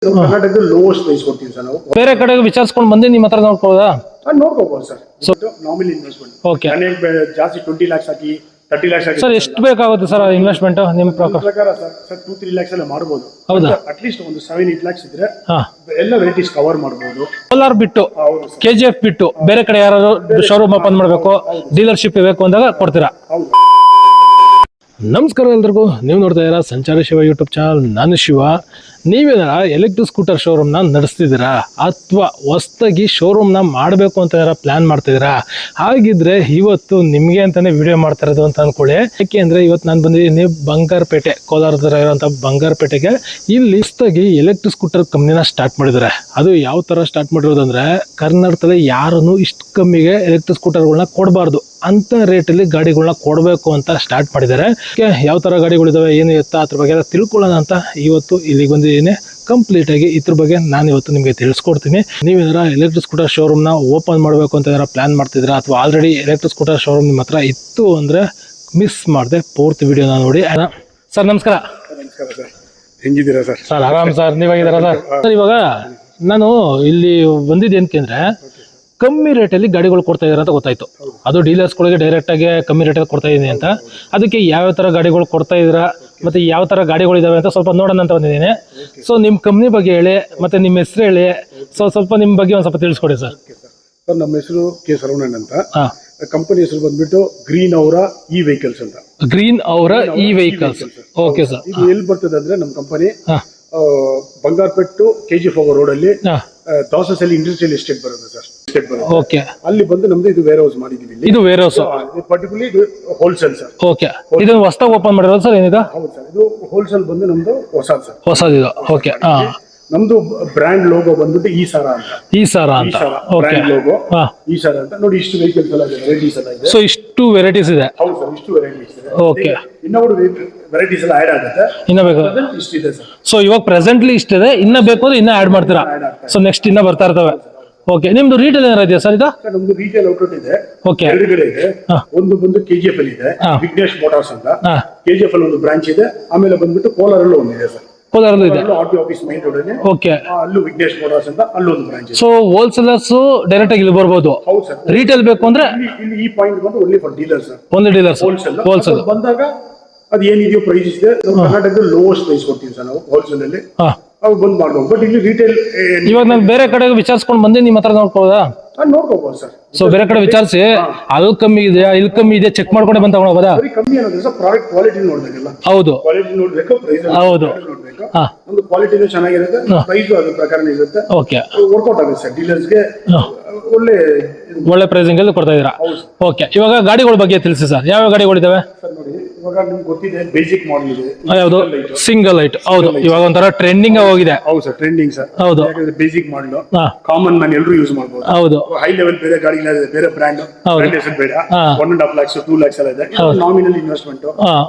ಕರ್ನಾಟಕದ lowest price ಕೊಡ್ತೀವಿ sir ನಾವು. ಬೇರೆ ಕಡೆಗೆ ವಿಚಾರಿಸ್ಕೊಂಡು ಬಂದು ನಿಮ್ಮ ಹತ್ರ ನೋಡ್ಕೊಳ್ಳೋದಾ? ನೋಡ್ಕೋಬಹುದು ಸರ್. Nominal investment. ಓಕೆ. ಜಾಸ್ತಿ 20 lakhs ಹಾಕಿ 30 lakhs ಹಾಕಿ ಸರ್ ಎಷ್ಟು ಬೇಕಾಗುತ್ತೆ ಸರ್ ಇನ್ವೆಸ್ಟ್ಮೆಂಟ್ ನಿಮ್ಮ ಪ್ರಕಾರ? ಸರ್ 2-3 lakhs ಎಲ್ಲ ಮಾಡಬಹುದು. ಹೌದಾ? ಅಟ್ಲೀಸ್ಟ್ ಒಂದು 7-8 lakhs ಇದ್ರೆ ಎಲ್ಲ ವೆರೈಟೀಸ್ ಕವರ್ ಮಾಡಬಹುದು. ಕೋಲಾರ್ ಬಿಟ್ಟು KGF ಬಿಟ್ಟು ಬೇರೆ ಕಡೆ ಯಾರು ಶೋರೂಮ್ ಓಪನ್ ಮಾಡಬೇಕು, ಡೀಲರ್ಶಿಪ್ ಬೇಕು ಅಂದಾಗ ಕೊಡ್ತೀರಾ? ನಮಸ್ಕಾರ ಎಲ್ರಿಗೂ. ನೀವು ನೋಡ್ತಾ ಇದ್ದೀರಾ ಸಂಚಾರ ಶಿವ ಯೂಟ್ಯೂಬ್ ಚಾನಲ್. ನಾನು ಶಿವ. ನೀವೇನಾರ ಎಲೆಕ್ಟ್ರಿಕ್ ಸ್ಕೂಟರ್ ಶೋರೂಮ್ನ ನಡೆಸ್ತಿದ್ದೀರಾ ಅಥವಾ ಹೊಸ್ದಾಗಿ ಶೋರೂಮ್ನ ಮಾಡಬೇಕು ಅಂತ ಪ್ಲಾನ್ ಮಾಡ್ತಿದ್ದೀರಾ? ಹಾಗಿದ್ರೆ ಇವತ್ತು ನಿಮಗೆ ಅಂತಾನೆ ವಿಡಿಯೋ ಮಾಡ್ತಾ ಇರೋದು ಅಂತ ಅನ್ಕೊಳ್ಳಿ. ಯಾಕೆ ಅಂದರೆ ಇವತ್ತು ನಾನು ಬಂದಿದ್ದೀನಿ ಬಂಗಾರಪೇಟೆ, ಕೋಲಾರದರ ಇರೋಂಥ ಬಂಗಾರಪೇಟೆಗೆ. ಇಲ್ಲಿ ಹೊಸ್ದಾಗಿ ಎಲೆಕ್ಟ್ರಿಕ್ ಸ್ಕೂಟರ್ ಕಂಪ್ನಿನ ಸ್ಟಾರ್ಟ್ ಮಾಡಿದ್ದಾರೆ. ಅದು ಯಾವ ಥರ ಸ್ಟಾರ್ಟ್ ಮಾಡಿರೋದಂದ್ರೆ, ಕರ್ನಾಟಕದಲ್ಲಿ ಯಾರೂ ಇಷ್ಟು ಕಮ್ಮಿಗೆ ಎಲೆಕ್ಟ್ರಿಕ್ ಸ್ಕೂಟರ್ಗಳನ್ನ ಕೊಡಬಾರ್ದು ಅಂತ ರೇಟಲ್ಲಿ ಗಾಡಿಗಳನ್ನ ಕೊಡಬೇಕು ಅಂತ ಸ್ಟಾರ್ಟ್ ಮಾಡಿದ್ದಾರೆ. ಯಾವ ಥರ ಗಾಡಿಗಳಿದಾವೆ, ಏನು ಎತ್ತ, ಅದ್ರ ಬಗ್ಗೆ ಎಲ್ಲ ತಿಳ್ಕೊಳ್ಳೋಣ ಅಂತ ಇವತ್ತು ಇಲ್ಲಿಗೆ ಬಂದಿದ್ದೀನಿ. ಕಂಪ್ಲೀಟ್ ಆಗಿ ಇದ್ರ ಬಗ್ಗೆ ನಾನು ಇವತ್ತು ನಿಮಗೆ ತಿಳಿಸ್ಕೊಡ್ತೀನಿ. ನೀವೇನಾರ ಎಲೆಕ್ಟ್ರಿಕ್ ಸ್ಕೂಟರ್ ಶೋರೂಮ್ನ ಓಪನ್ ಮಾಡಬೇಕು ಅಂತ ಏನಾರ ಪ್ಲಾನ್ ಮಾಡ್ತಿದ್ದೀರಾ ಅಥವಾ ಆಲ್ರೆಡಿ ಎಲೆಕ್ಟ್ರಿಕ್ ಸ್ಕೂಟರ್ ಶೋರೂಮ್ ನಿಮ್ಮ ಹತ್ರ ಇತ್ತು ಅಂದರೆ ಮಿಸ್ ಮಾಡಿದೆ ಪೂರ್ತಿ ವಿಡಿಯೋನ ನೋಡಿ. ಸರ್ ನಮಸ್ಕಾರ. ನಮಸ್ಕಾರ ಸರ್, ಹೆಂಗಿದ್ದೀರಾ ಸರ್? ಸರ್ ಆರಾಮ್ ಸರ್, ನೀವಾಗಿದ್ದೀರಾ ಸರ್? ಸರ್ ಇವಾಗ ನಾನು ಇಲ್ಲಿ ಬಂದಿದ್ದೆ ಅಂತಂದ್ರೆ ಕಮ್ಮಿ ರೇಟಲ್ಲಿ ಗಾಡಿಗಳು ಕೊಡ್ತಾ ಇದ್ದಾರೆ ಅಂತ ಗೊತ್ತಾಯ್ತು. ಅದು ಡೀಲರ್ಸ್ಗಳಿಗೆ ಡೈರೆಕ್ಟಾಗಿ ಕಮ್ಮಿ ರೇಟಲ್ಲಿ ಕೊಡ್ತಾ ಇದ್ದೀನಿ ಅಂತ. ಅದಕ್ಕೆ ಯಾವ್ಯಾವ ಥರ ಗಾಡಿಗಳು ಕೊಡ್ತಾ ಇದ್ದೀರಾ ಮತ್ತು ಯಾವ ಥರ ಗಾಡಿಗಳಿದಾವೆ ಅಂತ ಸ್ವಲ್ಪ ನೋಡೋಣ ಅಂತ ಬಂದಿದ್ದೀನಿ. ಸೊ ನಿಮ್ಮ ಕಂಪ್ನಿ ಬಗ್ಗೆ ಹೇಳಿ, ಮತ್ತು ನಿಮ್ಮ ಹೆಸರು ಹೇಳಿ, ಸ್ವಲ್ಪ ನಿಮ್ಮ ಬಗ್ಗೆ ಒಂದು ಸ್ವಲ್ಪ ತಿಳಿಸ್ಕೊಡಿ ಸರ್. ಸರ್ ನಮ್ಮ ಹೆಸರು ಕೆ ಸರವಣನ್ ಅಂತ. ಕಂಪನಿ ಹೆಸರು ಬಂದ್ಬಿಟ್ಟು ಗ್ರೀನ್ ಅವರ ಇ ವೆಹಿಕಲ್ಸ್ ಅಂತ. ಗ್ರೀನ್ ಅವರ ಇ ವೆಹಿಕಲ್ಸ್. Okay sir. ಇದು ಎಲ್ಲಿ ಬರ್ತದೆ ಅಂದ್ರೆ ನಮ್ಮ ಕಂಪನಿ ಬಂಗಾರಪೇಟು KGF ರೋಡ್ ಅಲ್ಲಿ ದಾಸಸಲ್ಲಿ ಇಂಡಸ್ಟ್ರಿಯಲ್ ಎಸ್ಟೇಟ್ ಬರುತ್ತೆ ಸರ್. ಓಕೆ. ಅಲ್ಲಿ ಬಂದು ನಮ್ದು ಇದು ವೇರ್ ಹೌಸ್ ಮಾಡಿದೀವಿ. ಇದು ವೇರ್ ಹೌಸ್ ಪರ್ಟಿಕ್ಯುಲರ್ಲಿ ಇದು ಹೋಲ್ಸೇಲ್ ಸರ್. ಓಕೆ. ಇದು ಹೊಸದಾಗಿ ಓಪನ್ ಮಾಡಿರೋದು ಸರ್? ಏನಿದೆ? ಹೌದು ಸರ್, ಇದು ಹೋಲ್ಸೇಲ್ ಬಂದು ನಮ್ದು ಹೊಸದು ಸರ್. ಹೊಸದಿದು. ಓಕೆ. ನಮ್ದು ಬ್ರ್ಯಾಂಡ್ ಲೋಗೋ ಬಂದ್ಬಿಟ್ಟು ಈ ಸಾರ ಅಂತ. ಈ ಸಾರ ಅಂತ. ಓಕೆ. ಲೋಗೋ ಈ ಸಾರ ಅಂತ ನೋಡಿ. ಇಷ್ಟು ವೆಹಿಕಲ್ಸ್ ಎಲ್ಲ ಇದೆ, ವೆರೈಟೀಸ್ ಎಲ್ಲ ಇದೆ. ಸೊ ಇಷ್ಟು ವೆರೈಟೀಸ್ ಇದೆ? ಹೌದು ಸರ್, ಇಷ್ಟು ವೆರೈಟೀಸ್ ಇದೆ. ಓಕೆ. ಇನ್ನೊಂದು ವೆರೈಟೀಸ್ ಎಲ್ಲ ಆಡ್ ಆಗುತ್ತೆ. ಇನ್ನ ಬೇಕು? ಇಷ್ಟಿದೆ ಸರ್. ಸೊ ಇವಾಗ ಪ್ರೆಸೆಂಟ್ಲಿ ಇಷ್ಟಿದೆ, ಇನ್ನ ಬೇಕು ಅಂದ್ರೆ ಇನ್ನ ಆಡ್ ಮಾಡ್ತೀರಾ? ಸೊ ನೆಕ್ಸ್ಟ್ ಇನ್ನ ಬರ್ತಾ ಇರ್ತವೆ. ಓಕೆ. ನಿಮ್ದು ರೀಟೇಲ್ ಏನಾರ ಇದೆಯಾ ಸರ್? ಇದು ನಮ್ದು ರೀಟೇಲ್ ಔಟ್ಲೆಟ್ ಇದೆ. ಓಕೆ. ಎರಡು ಕಡೆ ಇದೆ. ಒಂದು ಬಂದು KGF ಅಲ್ಲಿ ಇದೆ, ವಿಘ್ನೇಶ್ ಮೋಟಾರ್ಸ್ ಅಂತ. KGF ಅಲ್ಲಿ ಒಂದು ಬ್ರಾಂಚ್ ಇದೆ. ಆಮೇಲೆ ಬಂದ್ಬಿಟ್ಟು ಕೋಲಾರಲ್ಲೂ ಒಂದಿದೆ ಸರ್. ಕೋಲಾರಲ್ಲೂ ಇದೆ. RTO ಆಫೀಸ್ ಮೈನ್ ರೋಡ್ ಅಲ್ಲಿ. ಓಕೆ. ಅಲ್ಲೂ ವಿಘ್ನೇಶ್ ಮೋಟಾರ್ಸ್ ಅಂತ ಅಲ್ಲೊಂದು ಬ್ರಾಂಚ್ ಇದೆ. ಸೊ ಹೋಲ್ಸೇಲರ್ಸ್ ಡೈರೆಕ್ಟ್ ಆಗಿ ಇಲ್ಲಿ ಬರ್ಬೋದು. ಹೌದು ಸರ್. ರೀಟೇಲ್ ಬೇಕು ಅಂದ್ರೆ ಇಲ್ಲಿ ಈ ಪಾಯಿಂಟ್ ಬಂದು only for dealers sir. Only dealers. Wholesale ಬಂದಾಗ ಅದು ಏನಿದೆಯೋ ಪ್ರೈಸ್ ಇದೆ. ಕರ್ನಾಟಕದ ಲೋಯೆಸ್ಟ್ ಪ್ರೈಸ್ ಕೊಡ್ತೀವಿ ಸರ್ ನಾವು ಹೋಲ್ಸೇಲ್ ಅಲ್ಲಿ. ಅವ್ರು ಬಂದ್ ಮಾಡ್ಬೋದು. ಬಟ್ ಇಲ್ಲಿ ರೀಟೇಲ್ ಇವಾಗ ನಾನು ಬೇರೆ ಕಡೆಗೆ ವಿಚಾರಿಸ್ಕೊಂಡು ಬಂದು ನಿಮ್ಮ ಹತ್ರ ನೋಡ್ಕೊಳ್ಳೋದಾ? ನೋಡ್ಕೋಬಹುದು ಸರ್. ಸೊ ಬೇರೆ ಕಡೆ ವಿಚಾರಿಸಿ ಅಲ್ಲಿ ಕಮ್ಮಿ ಇದೆಯಾ ಇಲ್ಲಿ ಕಮ್ಮಿ ಇದೆ ಚೆಕ್ ಮಾಡ್ಕೊಂಡೆ ಬಂದು ತಗೊಂಡೋಗೋದಾ? ಕಮ್ಮಿ ಅನ್ನೋದು ಸರ್ ಪ್ರಾಡಕ್ಟ್ ಕ್ವಾಲಿಟಿ ನೋಡ್ಬೇಕಲ್ಲ. ಹೌದು, ಕ್ವಾಲಿಟಿ ನೋಡ್ಬೇಕು, ಪ್ರೈಸ್ ಹೌದು ನೋಡ್ಬೇಕು. ಒಂದು ಕ್ವಾಲಿಟಿನೂ ಚೆನ್ನಾಗಿರುತ್ತೆ, ಪ್ರೈಸ್ ಅದ್ರ ಪ್ರಕಾರ ಇರುತ್ತೆ. ಓಕೆ. ವರ್ಕೌಟ್ ಆಗುತ್ತೆ ಸರ್. ಡೀಲರ್ಸ್ಗೆ ಒಳ್ಳೆ ಪ್ರೈಸಿಂಗ್ ಅಲ್ಲಿ ಕೊಡ್ತಾ ಇದೀರಾ? ಓಕೆ. ಇವಾಗ ಗಾಡಿಗಳ ಬಗ್ಗೆ ತಿಳಿಸಿ ಸರ್. ಯಾವ ಗಾಡಿಗಳಿದಾವೆ ಸರ್? ನೋಡಿ, ಇವಾಗ ನಿಮ್ಗೆ ಗೊತ್ತಿದೆ ಬೇಸಿಕ್ ಮಾಡೆಲ್ ಇದೆ. ಯಾವುದು? Single light. ಹೌದು, ಇವಾಗ ಒಂಥರ ಟ್ರೆಂಡಿಂಗ್ ಹೋಗಿದೆ. ಹೌದು ಸರ್, ಟ್ರೆಂಡಿಂಗ್ ಸರ್. ಹೌದು, ಬೇಸಿಕ್ ಮಾಡೆಲ್ ಕಾಮನ್ ಮ್ಯಾನ್ ಎಲ್ಲರೂ ಯೂಸ್ ಮಾಡಬಹುದು. ಹೌದು. ಹೈ ಲೆವೆಲ್ ಬೇರೆ ಗಾಡಿಗಳಿದೆ, ಬೇರೆ ಬ್ರ್ಯಾಂಡ್ ಹೆಸರು ಬೇಡ. 1.5 lakhs 2 lakhs ಎಲ್ಲ ಇದೆ. ನಾಮಿನಲ್ ಇನ್ವೆಸ್ಟ್ಮೆಂಟ್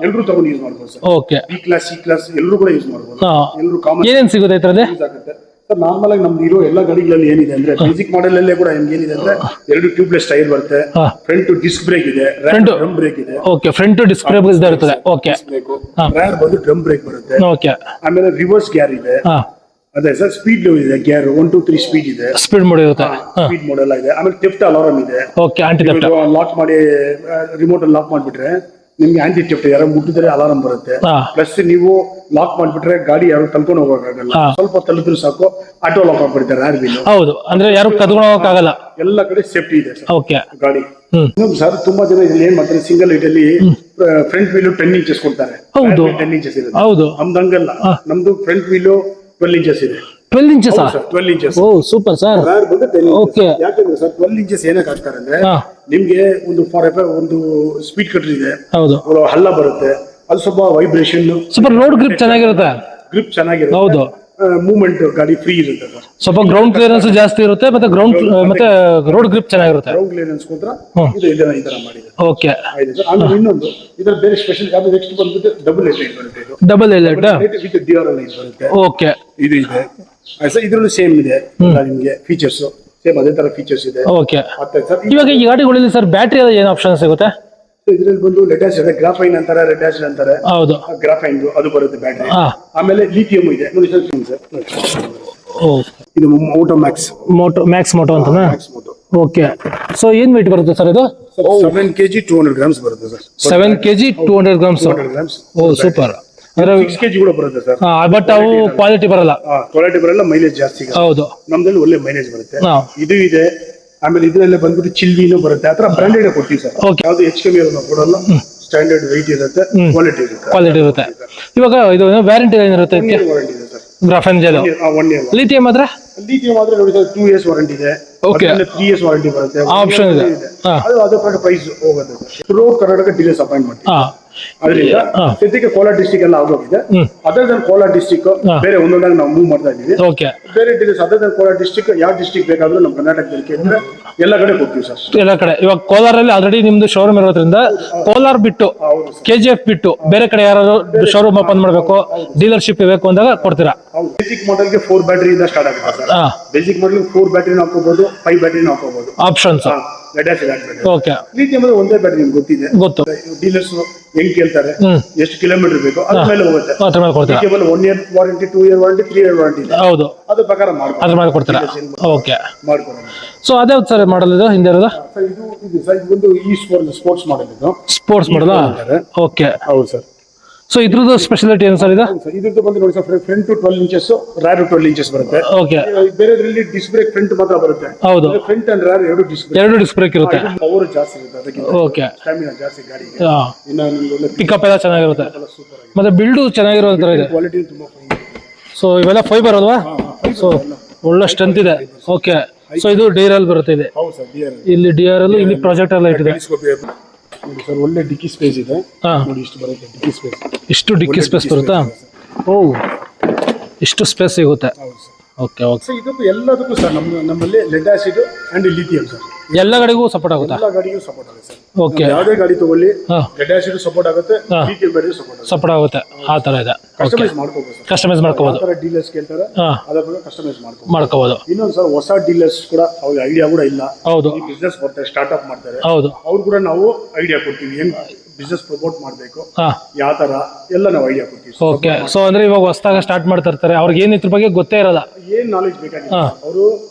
ಎಲ್ಲರೂ ತಗೊಂಡು ಯೂಸ್ ಮಾಡಬಹುದು sir. Okay. B class C class ಎಲ್ಲರೂ ಕೂಡ ಯೂಸ್ ಮಾಡಬಹುದು. ಎಲ್ಲರೂ ಕಾಮನ್ ಏನೇನು ಸಿಗುತ್ತೆ ಇದ್ರಲ್ಲಿ? ಸರ್ ನಾರ್ಮಲ್ ಆಗಿ ನಮ್ದು ಇರೋ ಎಲ್ಲ ಗಾಡಿಗಳಲ್ಲಿ ಏನಿದೆ ಅಂದ್ರೆ ಬೇಸಿಕ್ ಮಾಡೆಲ್ ಅಲ್ಲೇ ಕೂಡ ಏನಿದೆ ಅಂದ್ರೆ 2 ಟ್ಯೂಬ್ಲೆಸ್ ಟೈರ್ ಬರುತ್ತೆ. ಫ್ರಂಟ್ ಡಿಸ್ಕ್ ಬ್ರೇಕ್ ಇದೆ, ಡ್ರಮ್ ಬ್ರೇಕ್ ಇದೆ. ಓಕೆ. ಫ್ರಂಟ್ ಡಿಸ್ಕ್ ಬ್ರೇಕ್ ಇರುತ್ತೆ. ಓಕೆ. ರೇರ್ ಬಂದು ಡ್ರಮ್ ಬ್ರೇಕ್ ಬರುತ್ತೆ. ಓಕೆ. ಆಮೇಲೆ ರಿವರ್ಸ್ ಗೇರ್ ಇದೆ. ಅದೇ ಸರ್, ಸ್ಪೀಡ್ ಇದೆ, ಗೇರ್ 1 2 3 ಸ್ಪೀಡ್ ಇದೆ. ಸ್ಪೀಡ್ ಮೋಡ್ ಇರುತ್ತೆ. ಸ್ಪೀಡ್ ಮೋಡ್ ಎಲ್ಲ ಇದೆ. ಆಮೇಲೆ ಥೆಫ್ಟ್ ಅಲಾರಂ ಇದೆ. ಓಕೆ. ಆಂಟಿ ಥೆಫ್ಟ್ ಲಾಕ್ ಮಾಡಿ ರಿಮೋಟ್ ಅಲ್ಲಿ ಲಾಕ್ ಮಾಡ್ಬಿಟ್ರೆ ನಿಮ್ಗೆ ಆಂಟಿ ಥೆಫ್ಟ್ ಯಾರು ಮುಟ್ಟಿದ್ರೆ ಅಲಾರಂ ಬರುತ್ತೆ. ಪ್ಲಸ್ ನೀವು ಲಾಕ್ ಮಾಡ್ಬಿಟ್ರೆ ಗಾಡಿ ಯಾರು ತಳ್ಕೊಂಡು ಹೋಗಕ್ಕಾಗಲ್ಲ. ಸ್ವಲ್ಪ ತಲುಪಿದ್ರು ಸಾಕು, ಆಟೋ ಲಾಕ್ ಆಗ್ಬಿಡ್ತಾರೆ. Rare wheel. ಹೌದು, ಅಂದ್ರೆ ಯಾರು ಕದ್ಕೊಂಡು ಹೋಗಕ್ಕಾಗಲ್ಲ. ಎಲ್ಲ ಕಡೆ ಸೇಫ್ಟಿ ಇದೆ ಸರ್. ಓಕೆ. ಗಾಡಿ ಸರ್ ತುಂಬಾ ಜನ ಇಲ್ಲಿ ಏನ್ ಮಾಡ್ತಾರೆ, ಸಿಂಗಲ್ ಲೈಟ್ ಅಲ್ಲಿ ಫ್ರಂಟ್ ವೀಲ್ 10 inches ಕೊಡ್ತಾರೆ. ಹೌದು, 10 inches ಇರುತ್ತೆ. ಹೌದು. ನಮ್ದು ಹಂಗಲ್ಲ, ನಮ್ದು ಫ್ರಂಟ್ ವೀಲ್ 12 inches ಇದೆ. 12 inches? 12 inches. ಓ ಸೂಪರ್ ಸರ್. ಓಕೆ. ಯಾಕಂದ್ರೆ ಸರ್ 12 inches ಏನಕ್ಕೆ ಹಾಕ್ತಾರೆ ಅಂದ್ರೆ, ನಿಮ್ಗೆ ಒಂದು ಒಂದು ಸ್ಪೀಡ್ ಕಟ್ರ್ ಇದೆ. ಹೌದು. ಹಲ್ಲ ಬರುತ್ತೆ, ಅದು ಸ್ವಲ್ಪ ವೈಬ್ರೇಷನ್, ಸ್ವಲ್ಪ ರೋಡ್ ಗ್ರಿಪ್ ಚೆನ್ನಾಗಿರುತ್ತೆ. ಗ್ರಿಪ್ ಚೆನ್ನಾಗಿರುತ್ತೆ. ಹೌದು. ಮೂವ್ಮೆಂಟ್ ಗಾಡಿ ಫ್ರೀ ಇರುತ್ತೆ ಸರ್. ಸ್ವಲ್ಪ ಗ್ರೌಂಡ್ ಕ್ಲಿಯರೆನ್ಸ್ ಜಾಸ್ತಿ ಇರುತ್ತೆ, ಮತ್ತೆ ಮತ್ತೆ ರೋಡ್ ಗ್ರಿಪ್ ಚೆನ್ನಾಗಿರುತ್ತೆ. ಗ್ರೌಂಡ್ ಕ್ಲಿಯರೆನ್ಸ್ ಕೊಂಡ್ರ ಇದು ಈ ತರ ಮಾಡಿದೆ. ಓಕೆ. ಆಮೇಲೆ ಇನ್ನೊಂದು ಇದರ ಬೇರೆ ಸ್ಪೆಷಲ್ ಗಾಡಿ ನೆಕ್ಸ್ಟ್ ಬಂದ್ಬಿಟ್ಟು ಡಬಲ್ ಹೆಡ್ ಬರುತ್ತೆ. ಇದು double head with dual light ಬರುತ್ತೆ. ಓಕೆ. ಇದು ಇದೆ ಸರ್. ಇದರಲ್ಲೂ ಸೇಮ್ ಇದೆ ನಿಮಗೆ ಫೀಚರ್ಸ್, ಸೇಮ್ ಅದೇ ತರ ಫೀಚರ್ಸ್ ಇದೆ. ಓಕೆ. ಇವಾಗ ಈ ಗಾಡಿಗಳಲ್ಲಿ ಸರ್ ಬ್ಯಾಟ್ರಿ ಏನು ಆಪ್ಷನ್ ಸಿಗುತ್ತೆ? ಇದ್ರಲ್ಲಿ ಬಂದು ಲೆಟಾಸ್ ಇದೆ, ಗ್ರಾಫೈನ್ ಅಂತಾರೆ, ಲೆಟಾಸ್ ಅಂತಾರೆ. ಹೌದು, ಗ್ರಾಫೈನ್ ಅದು ಬರುತ್ತೆ ಬ್ಯಾಟ್ರಿ. ಆಮೇಲೆ ಲಿಥಿಯಂ ಇದೆ ನೋಡಿ ಸರ್. ಓ ಇದು ಮೋಟೋ ಮ್ಯಾಕ್ಸ್ ಮ್ಯಾಕ್ಸ್ ಮೋಟೋ ಅಂತನಾ? Max Moto okay. ಸೊ ಏನ್ ವೆಯ್ಟ್ ಬರುತ್ತೆ ಸರ್ ಇದು? 7 kg 200 grams ಬರುತ್ತೆ ಸರ್. 7 kg 200 grams. 200 grams. ಓ ಸೂಪರ್. ಅಂದ್ರೆ 6 kg ಕೂಡ ಬರುತ್ತೆ ಸರ್. ಬಟ್ ಅವು ಕ್ವಾಲಿಟಿ ಬರಲ್ಲ. ಕ್ವಾಲಿಟಿ ಬರಲ್ಲ, ಮೈಲೇಜ್ ಜಾಸ್ತಿ. ಹೌದು, ನಮ್ದಲ್ಲಿ ಒಳ್ಳೆ ಮೈಲೇಜ್ ಬರುತ್ತೆ. ಹಾ. ಇದು ಇದೆ. ಆಮೇಲೆ ಇದರಲ್ಲೇ ಬಂದ್ಬಿಟ್ಟು ಚಿಲ್ವಿನೂ ಬರುತ್ತೆ. ಆತರ ಬ್ರಾಂಡೆಡ್ ಕೊಡ್ತೀವಿ ಸರ್. Okay. ಯಾವ್ದು ಹೆಚ್ಚು ಕಮ್ಮಿ ಇರೋದು ಕೊಡಲ್ಲ. ಸ್ಟ್ಯಾಂಡರ್ಡ್ ವೆಯ್ಟ್ ಇರುತ್ತೆ, ಕ್ವಾಲಿಟಿ ಇರುತ್ತೆ. ಕ್ವಾಲಿಟಿ ಇರುತ್ತೆ. ಇವಾಗ ಇದು ವ್ಯಾರಂಟಿ ಏನಿರುತ್ತೆ ಇದಕ್ಕೆ? ವಾರಂಟಿ ಇದೆ ಸರ್. ಗ್ರಾಫೆನ್ ಜೆಲ್. 1 year. ಲಿಥಿಯಂ ಆದ್ರೆ ಲಿಥಿಯಂ ಆದ್ರೆ ನೋಡಿ ಸರ್ 2 years ವಾರಂಟಿ ಇದೆ. Okay. 3 years ವಾರಂಟಿ ಬರುತ್ತೆ. ಆಪ್ಷನ್ ಇದೆ. ಹಾ. ಅದು ಅದರ ಪ್ರೈಸ್ ಹೋಗುತ್ತೆ sir. Through Karnataka dealers appoint ಮಾಡ್ತೀವಿ. ಹಾ. ಅದರಿಂದ ಸದ್ಯಕ್ಕೆ ಕೋಲಾರ ಡಿಸ್ಟಿಕ್ ಎಲ್ಲ ಆಗೋಗಿದೆ. ಅದರ್ ದನ್ ಕೋಲಾರ ಡಿಸ್ಟಿಕ್ ಬೇರೆ ಒಂದೊಂದಾಗಿ ನಾವು ಮೂವ್ ಮಾಡ್ತಾ ಇದೀವಿ. ಓಕೆ. ಬೇರೆ dealers other than Kolar district ಯಾವ ಡಿಸ್ಟಿಕ್ ಬೇಕಾದ್ರೂ ನಮ್ಮ ಕರ್ನಾಟಕದಲ್ಲಿ ಕೇಳಿದ್ರೆ ಎಲ್ಲ ಕಡೆ ಕೊಡ್ತೀವಿ ಸರ್. ಎಲ್ಲ ಕಡೆ. ಇವಾಗ ಕೋಲಾರಲ್ಲಿ ಆಲ್ರೆಡಿ ನಿಮ್ದು ಶೋರೂಮ್ ಇರೋದ್ರಿಂದ ಕೋಲಾರ ಬಿಟ್ಟು KGF ಬಿಟ್ಟು ಬೇರೆ ಕಡೆ ಯಾರು ಶೋರೂಮ್ ಓಪನ್ ಮಾಡಬೇಕು, ಡೀಲರ್ಶಿಪ್ ಬೇಕು ಅಂದಾಗ ಕೊಡ್ತೀರಾ? ಬೇಸಿಕ್ ಮಾಡೆಲ್ಗೆ 4 ಬ್ಯಾಟರಿ ಇಂದ ಸ್ಟಾರ್ಟ್ ಆಗುತ್ತೆ ಸರ್. ಬೇಸಿಕ್ ಮಾಡೆಲ್ 4 ಬ್ಯಾಟರಿ ಹಾಕೋಬಹುದು, 5 ಬ್ಯಾಟರಿ ಹಾಕೋಬಹುದು. ಆಪ್ಷನ್ಸ್. ಓಕೆ. ಲಿಥಿಯಂ ಅಂದ್ರೆ ಒಂದೇ ಬ್ಯಾಟರಿ ನಿಮ್ಗೆ ಗೊತ್ತಿದೆ. ಗೊತ್ತು. ಡೀಲರ್ಸ್ ಹೆಂಗ್ ಕೇಳ್ತಾರೆ, ಎಷ್ಟು ಕಿಲೋಮೀಟರ್ ಬೇಕು ಅದ್ರ ಮೇಲೆ ಹೋಗುತ್ತೆ. ಅದ್ರ ಮೇಲೆ ಕೊಡ್ತೀರಾ? Lithium 1 year warranty, 2 year warranty, 3 year warranty ಇದೆ. ಹೌದು, ಅದ್ರ ಪ್ರಕಾರ ಅದ್ರ ಮೇಲೆ ಕೊಡ್ತೀರಾ? ಓಕೆ. ಮಾಡ್ಕೊಡೋಣ. ಸೊ ಅದೇ ಸರ್ ಮಾಡಲ್ ಇದು ಹಿಂದೆ ಇರೋದು? ಸರ್ ಇದು ಸರ್ ಒಂದು ಸ್ಪೋರ್ಟ್ಸ್ ಮಾಡಲ್ ಇದು. ಸ್ಪೋರ್ಟ್ಸ್ ಮಾಡಲ್. ಓಕೆ. ಹೌದು ಸರ್. ಸೊ ಇದ್ರದ್ದು ಸ್ಪೆಷಾಲಿಟಿ ಏನು ಸರ್ ಇದು? ಇದ್ರದ್ದು ಬಂದು ನೋಡಿ sir, front 12 inches, rare 12 inches ಬರುತ್ತೆ. ಓಕೆ. ಬೇರೆದ್ರಲ್ಲಿ ಡಿಸ್ಕ್ ಬ್ರೇಕ್ ಫ್ರಂಟ್ ಮಾತ್ರ ಬರುತ್ತೆ. ಹೌದು, ಫ್ರಂಟ್ ಅಂಡ್ ರ್ಯಾರ್ ಎರಡು ಡಿಸ್ಕ್ ಬ್ರೇಕ್ ಇರುತ್ತೆ. ಪವರ್ ಜಾಸ್ತಿ ಇರುತ್ತೆ, ಅದಕ್ಕೆ ಓಕೆ. ಸ್ಟಾಮಿನಾ ಜಾಸ್ತಿ ಗಾಡಿಗೆ. ಹಾ. ಒಳ್ಳೆ ಪಿಕಪ್ ಎಲ್ಲ ಚೆನ್ನಾಗಿರುತ್ತೆ, ಮತ್ತೆ ಬಿಲ್ಡು ಚೆನ್ನಾಗಿರೋ ತರ ಇದೆ. ಕ್ವಾಲಿಟಿ ತುಂಬಾ ಫೈನ್. ಸೊ ಇವೆಲ್ಲ ಫೈಬರ್ ಅಲ್ವಾ? ಸೊ ಒಳ್ಳೆ ಸ್ಟ್ರೆಂತ್ ಇದೆ. ಓಕೆ. ಸೊ ಇದು DRL ಬರುತ್ತೆ ಇದೆ. ಹೌದು ಸರ್, DRL. ಇಲ್ಲಿ DRL, ಇಲ್ಲಿ ಪ್ರೊಜೆಕ್ಟರ್ ಲೈಟ್ ಇದೆ. ನೋಡಿ ಸರ್, ಒಳ್ಳೆ ಡಿಕ್ಕಿ ಸ್ಪೇಸ್ ಇದೆ. ಹಾ. ನೋಡಿ ಇಷ್ಟು ಬರುತ್ತೆ ಡಿಕ್ಕಿ ಸ್ಪೇಸ್. ಇಷ್ಟು ಡಿಕ್ಕಿ ಸ್ಪೇಸ್ ಬರುತ್ತಾ? ಓ, ಇಷ್ಟು ಸ್ಪೇಸ್ ಸಿಗುತ್ತೆ. ಹೌದು ಸರ್. ಓಕೆ. ಓಕೆ. ಸೊ ಇದಕ್ಕೂ ಎಲ್ಲದಕ್ಕೂ ಸರ್ ನಮ್ಮಲ್ಲಿ lead acid and lithium sir ಎಲ್ಲ ಗಾಡಿಗೂ ಸಪೋರ್ಟ್ ಆಗುತ್ತಾ? ಎಲ್ಲ ಗಾಡಿಗೂ ಸಪೋರ್ಟ್ ಆಗುತ್ತೆ ಸರ್. ಓಕೆ. ಯಾವುದೇ ಗಾಡಿ ತಗೊಳ್ಳಿ, ಲೆಡ್ ಆಸಿಡ್ ಸಪೋರ್ಟ್ ಆಗುತ್ತೆ, ಲಿಥಿಯಂ ಬ್ಯಾಟರಿ ಸಪೋರ್ಟ್ ಆಗುತ್ತೆ. ಆ ತರ ಇದೆ. ಕಸ್ಟಮೈಸ್ ಮಾಡ್ಕೋಬಹುದು ಸರ್. ಕಸ್ಟಮೈಸ್ ಮಾಡ್ಕೋಬಹುದು. ಆ ತರ ಡೀಲರ್ಸ್ ಕೇಳ್ತಾರೆ, ಅದರ ಬಗ್ಗೆ ಕಸ್ಟಮೈಸ್ ಮಾಡ್ಕೋಬಹುದು. ಇನ್ನೊಂದು ಸರ್, ಹೊಸ ಡೀಲರ್ಸ್ ಕೂಡ ಅವ್ರಿಗೆ ಐಡಿಯಾ ಕೂಡ ಇಲ್ಲ. ಹೌದು. ಈ ಬಿಸ್ನೆಸ್ ಬರ್ತಾರೆ, ಸ್ಟಾರ್ಟ್ಅಪ್ ಮಾಡ್ತಾರೆ. ಹೌದು. ಅವ್ರು ಕೂಡ ನಾವು ಐಡಿಯಾ ಕೊಡ್ತೀವಿ, ಹೆಂಗ್ ಬಿಸ್ನೆಸ್ ಪ್ರಮೋಟ್ ಮಾಡಬೇಕು, ಯಾವ ತರ ಎಲ್ಲ ನಾವು ಐಡಿಯಾ ಕೊಡ್ತೀವಿ. ಓಕೆ. ಸೊ ಅಂದ್ರೆ ಇವಾಗ ಹೊಸದಾಗ ಸ್ಟಾರ್ಟ್ ಮಾಡ್ತಾ ಇರ್ತಾರೆ, ಅವ್ರಿಗೆ ಏನ್ ಇದ್ರ ಬಗ್ಗೆ ಗೊತ್ತೇ ಇರಲ್ಲ. ಏನ್ ನಾಲೆಜ್ ಬೇಕಾಗಿಲ್ಲ, ಅವರು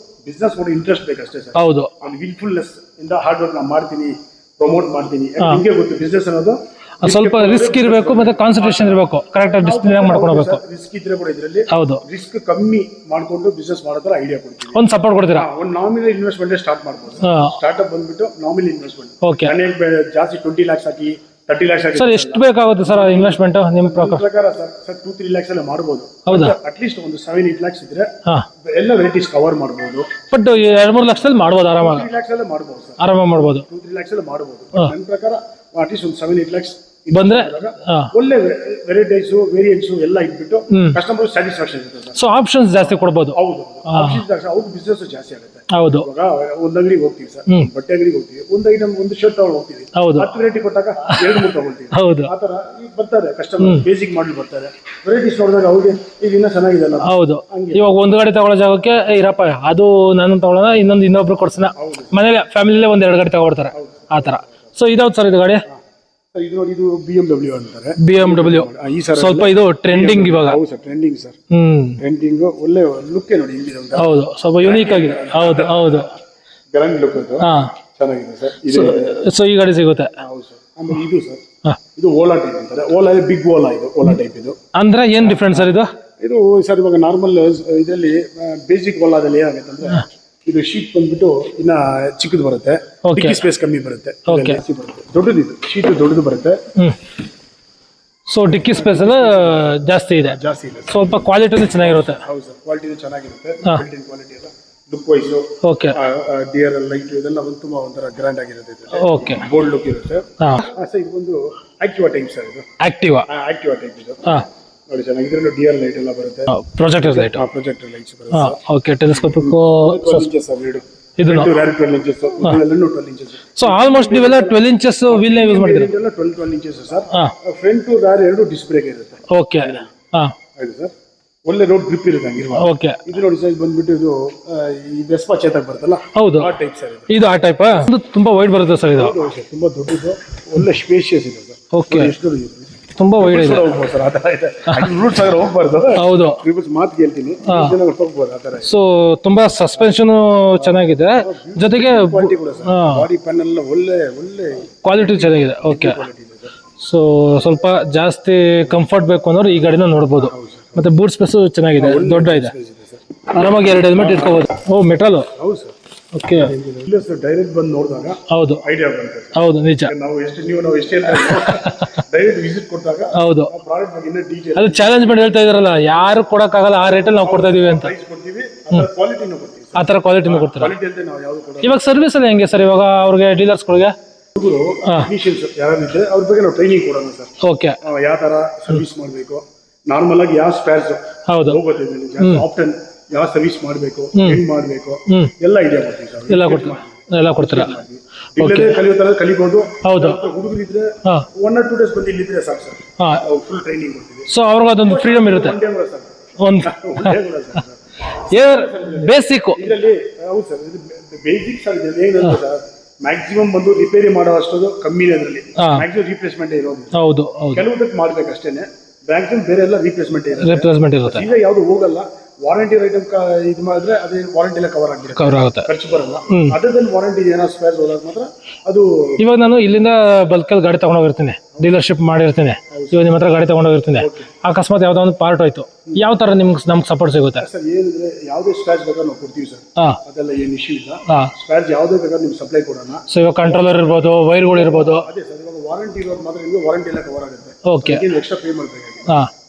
ಬಿಸ್ನೆಸ್ ಮಾಡಿ ಇಂಟ್ರೆಸ್ಟ್ ಬೇಕಷ್ಟೇ ಸರ್. ಹೌದು. ಒಂದು ವಿಲ್ಫುಲ್ನೆಸ್ ಇಂದ ಹಾರ್ಡ್ ವರ್ಕ್ ನಾನು ಮಾಡ್ತೀನಿ, ಪ್ರಮೋಟ್ ಮಾಡ್ತೀನಿ. ನಿಮಗೆ ಗೊತ್ತು ಬಿಸ್ನೆಸ್ ಅನ್ನೋದು ಸ್ವಲ್ಪ ರಿಸ್ಕ್ ಇರಬೇಕು, ಮತ್ತೆ ಕಾನ್ಸಂಟ್ರೇಷನ್ ಇರಬೇಕು, ಕರೆಕ್ಟ್ ಆಗಿ ಡಿಸಿಪ್ಲಿನ್ ಮಾಡ್ಕೊಳ್ಬೇಕು. ರಿಸ್ಕ್ ಇದ್ರೆ ಕೂಡ ಇದರಲ್ಲಿ ಹೌದು, ರಿಸ್ಕ್ ಕಮ್ಮಿ ಮಾಡ್ಕೊಂಡು ಬಿಸ್ನೆಸ್ ಮಾಡೋ ತರ ಐಡಿಯಾ ಕೊಡ್ತೀವಿ. ಒಂದು ಸಪೋರ್ಟ್ ಕೊಡ್ತೀರಾ? ಒಂದು ನಾಮಿನಲ್ ಇನ್ವೆಸ್ಟ್ಮೆಂಟ್ ಸ್ಟಾರ್ಟ್ ಮಾಡ್ಬೋದು. ಸ್ಟಾರ್ಟ್ಅಪ್ ಬಂದ್ಬಿಟ್ಟು ನಾಮಿನಲ್ ಇನ್ವೆಸ್ಟ್ಮೆಂಟ್. ಓಕೆ. ಜಾಸ್ತಿ 20 lakhs ಹಾಕಿ 30 lakhs ಹಾಕಿ ಸರ್ ಎಷ್ಟು ಬೇಕಾಗುತ್ತೆ ಸರ್ ಇನ್ವೆಸ್ಟ್ಮೆಂಟ್ ನಿಮ್ಮ ಪ್ರಕಾರ? ಸರ್ 2-3 lakhs ಎಲ್ಲ ಮಾಡ್ಬೋದು. ಹೌದಾ? ಅಟ್ಲೀಸ್ಟ್ ಒಂದು 7-8 lakhs ಇದ್ರೆ ಎಲ್ಲ ವೆರೈಟೀಸ್ ಕವರ್ ಮಾಡ್ಬೋದು. ಬಟ್ 2-3 ಲಕ್ಷದಲ್ಲಿ ಮಾಡ್ಬೋದು ಆರಾಮಾಗಿ. 3 lakhs ಎಲ್ಲ ಮಾಡ್ಬೋದು ಸರ್, ಆರಾಮಾಗಿ ಮಾಡ್ಬೋದು. 2-3 lakhs ಎಲ್ಲ ಮಾಡ್ಬೋದು. ನನ್ನ ಪ್ರಕಾರ ಅಟ್ಲೀಸ್ಟ್ ಒಂದು 7-8 lakhs ಬಂದ್ರೆ ಒಳ್ಳೆ ವೆರೈಟೀಸ್ ವೇರಿಯಂಟ್ಸ್ ಎಲ್ಲ ಇಟ್ಬಿಟ್ಟು ಕಸ್ಟಮರ್ ಸ್ಯಾಟಿಸ್ಫ್ಯಾಕ್ಷನ್ ಇರುತ್ತೆ ಸರ್. ಸೊ ಆಪ್ಷನ್ಸ್ ಜಾಸ್ತಿ ಕೊಡ್ಬೋದು. ಹೌದು, ಅವ್ರ ಬಿಸ್ನೆಸ್ ಜಾಸ್ತಿ ಆಗುತ್ತೆ. ಹೌದು. ಇವಾಗ ಒಂದ್ ಅಂಗಡಿಗೆ ಹೋಗ್ತೀವಿ ಸರ್, ಬಟ್ಟೆ ಅಂಗಡಿಗೆ ಹೋಗ್ತೀವಿ, ಒಂದು ಐಟಮ್ ಒಂದು ಶರ್ಟ್ ತಗೊಂಡು ಹೋಗ್ತೀವಿ. ಹೌದು. 10 ವೆರೈಟಿ ಕೊಟ್ಟಾಗ 2-3 ತಗೊಳ್ತೀವಿ. ಹೌದು. ಆತರ ಈಗ ಬರ್ತಾರೆ ಕಸ್ಟಮರ್, ಬೇಸಿಕ್ ಮಾಡಲ್ ಬರ್ತಾರೆ, ವೆರೈಟೀಸ್ ನೋಡಿದಾಗ ಅವ್ರಿಗೆ ಇದು ಇನ್ನೂ ಚೆನ್ನಾಗಿದೆ ಅಲ್ಲ. ಹೌದು. ಇವಾಗ ಒಂದು ಗಾಡಿ ತಗೊಳ್ಳೋ ಜಾಗಕ್ಕೆ ಇರಪ್ಪ ಅದು ನಾನು ತಗೊಳ್ಳೋಣ, ಇನ್ನೊಬ್ರು ಕೊಡ್ಸೋಣ, ಮನೇಲಿ ಫ್ಯಾಮಿಲಿಲೇ 1-2 ಗಾಡಿ ತಗೊಳ್ತಾರೆ ಆ ತರ. ಸೊ ಇದಾವ್ದು ಸರ್ ಇದು ಗಾಡಿ? ಇದು ನೋಡಿ, ಇದು BMW ಅಂತಾರೆ. BMW ಈ ಸರ್ ಸ್ವಲ್ಪ ಇದು ಟ್ರೆಂಡಿಂಗ್ ಇವಾಗ. ಹೌದು ಸರ್, ಟ್ರೆಂಡಿಂಗ್ ಸರ್. ಟ್ರೆಂಡಿಂಗ್ ಒಳ್ಳೆ ಲುಕ್ ನೋಡಿ ಹಿಂಗಿದೆ ಅಂತ. ಹೌದು, ಸ್ವಲ್ಪ ಯೂನಿಕ್ ಆಗಿದೆ. ಹೌದು ಹೌದು, ಗ್ರ್ಯಾಂಡ್ ಲುಕ್ ಅದು. ಚೆನ್ನಾಗಿದೆ ಸರ್ ಇದು. ಸೊ ಈ ಗಾಡಿ ಸಿಗುತ್ತೆ. ಹೌದು ಸರ್. ಆಮೇಲೆ ಇದು ಸರ್, ಇದು ಓಲಾ ಟೈಪ್ ಅಂತಾರೆ. ಓಲಾ ಬಿಗ್ ಓಲಾ, ಇದು ಓಲಾ ಟೈಪ್. ಇದು ಅಂದ್ರೆ ಏನ್ ಡಿಫ್ರೆನ್ಸ್ ಸರ್ ಇದು? ಇದು ಸರ್ ಇವಾಗ ನಾರ್ಮಲ್ ಇದರಲ್ಲಿ ಬೇಸಿಕ್ ಓಲಾದಲ್ಲಿ ಏನಾಗುತ್ತೆ ಅಂದ್ರೆ, ಇದು ಶೀಟ್ ಬಂದ್ಬಿಟ್ಟು ಇನ್ನ ಚಿಕ್ಕದು ಬರುತ್ತೆ, ಡಿಕ್ಕಿ ಸ್ಪೇಸ್ ಕಮ್ಮಿ ಬರುತ್ತೆ, ದೊಡ್ಡದು. ಇದು ಶೀಟ್ ದೊಡ್ಡದು ಬರುತ್ತೆ. ಸೊ ಡಿಕ್ಕಿ ಸ್ಪೇಸ್ ಎಲ್ಲ ಜಾಸ್ತಿ ಇದೆ. ಸ್ವಲ್ಪ ಕ್ವಾಲಿಟಿನೂ ಚೆನ್ನಾಗಿರುತ್ತೆ. ಹೌದು ಸರ್, ಕ್ವಾಲಿಟಿನೂ ಚೆನ್ನಾಗಿರುತ್ತೆ. ಬಿಲ್ಡಿಂಗ್ ಕ್ವಾಲಿಟಿ ಎಲ್ಲ look wise. Okay. DRL light ಇದೆಲ್ಲ ಒಂದು ತುಂಬಾ ಒಂಥರ ಗ್ರ್ಯಾಂಡ್ ಆಗಿರುತ್ತೆ. ಓಕೆ, ಬೋಲ್ಡ್ ಲುಕ್ ಇರುತ್ತೆ. ಸರ್ ಇದು ಒಂದು ಆಕ್ಟಿವಾ ಟೈಪ್ ಸರ್. ಇದು ಆಕ್ಟಿವಾ ಟೈಪ್ ಇದು. ನೋಡಿ ಚೆನ್ನಾಗಿ ಇದರಲ್ಲೂ DRL ಲೈಟ್ ಎಲ್ಲ ಬರುತ್ತೆ. ಪ್ರೊಜೆಕ್ಟರ್ ಲೈಟ್ಸ್ ಬರುತ್ತೆ. ಓಕೆ. ಟೆಲಿಸ್ಕೋಪಿಕ್ ಇದು 12 inches. ಸೊ ಆಲ್ಮೋಸ್ಟ್ ನೀವೆಲ್ಲ 12 inches ವೀಲ್ ಯೂಸ್ ಮಾಡಿದ್ದೀರಾ? 12 inches sir. Front to rear ಎರಡು ಡಿಸ್ಕ್ ಬ್ರೇಕ್ ಇರುತ್ತೆ. ಓಕೆ. ಆಯ್ತು ಸರ್, ಒಳ್ಳೆ ರೋಡ್ ಗ್ರಿಪ್ ಇರುತ್ತೆ ಹಂಗಿರುವ. ಓಕೆ. ಇದು ನೋಡಿ ಸರ್, ಬಂದ್ಬಿಟ್ಟು ಇದು ಈ ವೆಸ್ಪಾ ಚೇತಕ್ ಬರುತ್ತಲ್ಲ. ಹೌದು, ಆ ಟೈಪ್ ಸರ್ ಇದು. ಆ ಟೈಪ್ ತುಂಬಾ ವೈಡ್ ಬರುತ್ತೆ ಸರ್ ಇದು. ತುಂಬಾ ದೊಡ್ಡದು, ಒಳ್ಳೆ ಸ್ಪೇಷಿಯಸ್ ಇದೆ ಸರ್. ಓಕೆ. ಎಷ್ಟು ತುಂಬಾ ವೈಡ್ ಇದೆ. ಹೋಗ್ಬೋದು ಸರ್, ಆ ಥರ ಇದೆ. ರೂಟ್ಸ್ ಆದ್ರೆ ಹೋಗ್ಬಾರ್ದು, ಹೌದು. ಪೀಪಲ್ಸ್ ಮಾತು ಕೇಳ್ತೀನಿ, ಜನ ಹೋಗ್ಬೋದು ಆ ಥರ. ಸೊ ತುಂಬಾ ಸಸ್ಪೆನ್ಷನ್ ಚೆನ್ನಾಗಿದೆ, ಜೊತೆಗೆ ಕ್ವಾಲಿಟಿ ಕೂಡ ಸರ್, ಬಾಡಿ ಪ್ಯಾನಲ್ ಎಲ್ಲ ಒಳ್ಳೆ ಒಳ್ಳೆ ಕ್ವಾಲಿಟಿ ಚೆನ್ನಾಗಿದೆ. ಓಕೆ. ಕ್ವಾಲಿಟಿ ಇದೆ ಸರ್. ಸೊ ಸ್ವಲ್ಪ ಜಾಸ್ತಿ ಕಂಫರ್ಟ್ ಬೇಕು ಅನ್ನೋರು ಈ ಗಾಡಿನ ನೋಡ್ಬೋದು. ಮತ್ತೆ ಬೂಟ್ ಸ್ಪೇಸ್ ಚೆನ್ನಾಗಿದೆ, ದೊಡ್ಡ ಇದೆ, ಆರಾಮಾಗಿ 2 ಹೆಲ್ಮೆಟ್ ಇಟ್ಕೋಬಹುದು. ಓ ಮೆಟಲ್. ಹೌದು ಸರ್. ಓಕೆ. ಇಲ್ಲ ಸರ್, ಡೈರೆಕ್ಟ್ ಬಂದು ನೋಡಿದಾಗ ಹೌದು ಐಡಿಯಾ ಬರುತ್ತೆ. ಹೌದು ನಿಜ. ನಾವು ಎಷ್ಟು ಡೈರೆಕ್ಟ್ ವಿಸಿಟ್ ಕೊಟ್ಟಾಗ ಹೌದು, ಪ್ರಾಡಕ್ಟ್ ಬಗ್ಗೆ ಇನ್ನೂ ಡೀಟೇಲ್ ಅದು ಚಾಲೆಂಜ್ ಮಾಡಿ ಹೇಳ್ತಾ ಇದಾರಲ್ಲ, ಯಾರು ಕೊಡಕ್ಕಾಗಲ್ಲ ಆ ರೇಟಲ್ಲಿ ನಾವು ಕೊಡ್ತಾ ಇದೀವಿ ಅಂತ. ಪ್ರೈಸ್ ಕೊಡ್ತೀವಿ, ಅದರ ಕ್ವಾಲಿಟಿನೂ ಕೊಡ್ತೀವಿ. ಆ ಥರ ಕ್ವಾಲಿಟಿನೂ ಕೊಡ್ತಾರೆ. ಕ್ವಾಲಿಟಿ ಅಂತ ನಾವು ಯಾವುದು ಕೊಡೋದು. ಇವಾಗ ಸರ್ವಿಸ್ ಎಲ್ಲ ಹೆಂಗೆ ಸರ್? ಇವಾಗ ಅವ್ರಿಗೆ ಡೀಲರ್ಸ್ಗಳಿಗೆ ಟೆಕ್ನಿಷಿಯನ್ಸ್ ಯಾರಿದ್ರೆ ಅವ್ರ ಬಗ್ಗೆ ನಾವು ಟ್ರೈನಿಂಗ್ ಕೊಡೋಣ ಸರ್. ಓಕೆ. ಯಾವ ತರ ಸರ್ವಿಸ್ ಮಾಡಬೇಕು, ನಾರ್ಮಲ್ ಆಗಿ ಯಾವ ಸ್ಪೇರ್ಸ್ ಹೌದು ಹೋಗುತ್ತೆ, ಆಪ್ಷನ್ ಯಾವ ಸರ್ವಿಸ್ ಮಾಡಬೇಕು, ಹೆಂಗ್ ಮಾಡಬೇಕು, ಎಲ್ಲ ಐಡಿಯಾ ಕೊಡ್ತೀವಿ ಸರ್. ಎಲ್ಲ ಕೊಡ್ತೀರಾ? ಇಲ್ಲದೆ ಕಲಿಯೋ ತರ ಕಲಿಬಹುದು. ಹೌದು. ಹುಡುಗರಿದ್ರೆ 1 or 2 days ಬಂದು ಇಲ್ಲಿದ್ರೆ ಸಾಕು ಸರ್, ಫುಲ್ ಟ್ರೈನಿಂಗ್ ಕೊಡ್ತೀವಿ. ಸೊ ಅವ್ರಿಗೆ ಅದೊಂದು ಫ್ರೀಡಮ್ ಇರುತ್ತೆ. ಒಂದು ಬೇಸಿಕ್ ಇದರಲ್ಲಿ. ಹೌದು ಸರ್, ಇದು ಬೇಸಿಕ್ಸ್ ಆಗಿದೆ. ಏನಂದ್ರೆ ಸರ್, ಮ್ಯಾಕ್ಸಿಮಮ್ ಬಂದು ರಿಪೇರಿ ಮಾಡೋ ಅಷ್ಟೊಂದು ಕಮ್ಮಿನೇ ಅದರಲ್ಲಿ, ಮ್ಯಾಕ್ಸಿಮಮ್ ರೀಪ್ಲೇಸ್ಮೆಂಟ್ ಇರೋದು. ಹೌದು. ಕೆಲವುದಕ್ಕೆ ಮಾಡ್ಬೇಕು ಅಷ್ಟೇನೆ, ಮ್ಯಾಕ್ಸಿಮಮ್ ಬೇರೆ ಎಲ್ಲ ರೀಪ್ಲೇಸ್ಮೆಂಟ್ ಇರುತ್ತೆ. ಈಗ ಯಾವ್ದು ಹೋಗಲ್ಲ. ವಾರಂಟಿ ಐಟಮ್ ಇದು ಮಾಡಿದ್ರೆ ಅದೇ ವಾರಂಟಿ ಎಲ್ಲ ಕವರ್ ಆಗುತ್ತೆ, ಖರ್ಚು ಬರಲ್ಲ. ಅದರಲ್ಲಿ ವಾರಂಟಿ ಏನೋ ಸ್ಪೇರ್ ಹೋದಾಗ ಮಾತ್ರ ಅದು. ಇವಾಗ ನಾನು ಇಲ್ಲಿಂದ ಬಲ್ಕಲ್ಲಿ ಗಾಡಿ ತಗೊಂಡೋಗಿರ್ತೀನಿ, ಡೀಲರ್ಶಿಪ್ ಮಾಡಿರ್ತೀನಿ, ಇವಾಗ ನಿಮ್ಮ ಹತ್ರ ಗಾಡಿ ತಗೊಂಡೋಗಿರ್ತೀನಿ, ಅಕಸ್ಮಾತ್ ಯಾವ್ದೋ ಒಂದು ಪಾರ್ಟ್ ಹೋಯ್ತು, ಯಾವ ತರ ನಮ್ಗೆ ಸಪೋರ್ಟ್ ಸಿಗುತ್ತೆ ಸರ್? ಏನಿದ್ರೆ ಯಾವುದೇ ಸ್ಕ್ರಾಚ್ ಬೇಕಾದ್ರೆ ನಾವು ಕೊಡ್ತೀವಿ ಸರ್, ಅದೆಲ್ಲ ಏನು ಇಶ್ಯೂ ಇಲ್ಲ. ಸ್ಕ್ರಾಚ್ ಯಾವುದೇ ಬೇಕಾದ್ರೆ ನಿಮ್ಗೆ ಸಪ್ಲೈ ಕೊಡೋಣ. ಸೊ ಇವಾಗ ಕಂಟ್ರೋಲರ್ ಇರ್ಬೋದು, ವೈರ್ಗಳು ಇರ್ಬೋದು. ಅದೇ ಸರ್, ಇವಾಗ ವಾರಂಟಿ ಇರೋದು ಮಾತ್ರ ನಿಮಗೆ ವಾರಂಟಿ ಎಲ್ಲ ಕವರ್ ಆಗುತ್ತೆ. ಓಕೆ. ಎಕ್ಸ್ಟ್ರಾ ಪೇ ಮಾಡಬೇಕಾಗುತ್ತೆ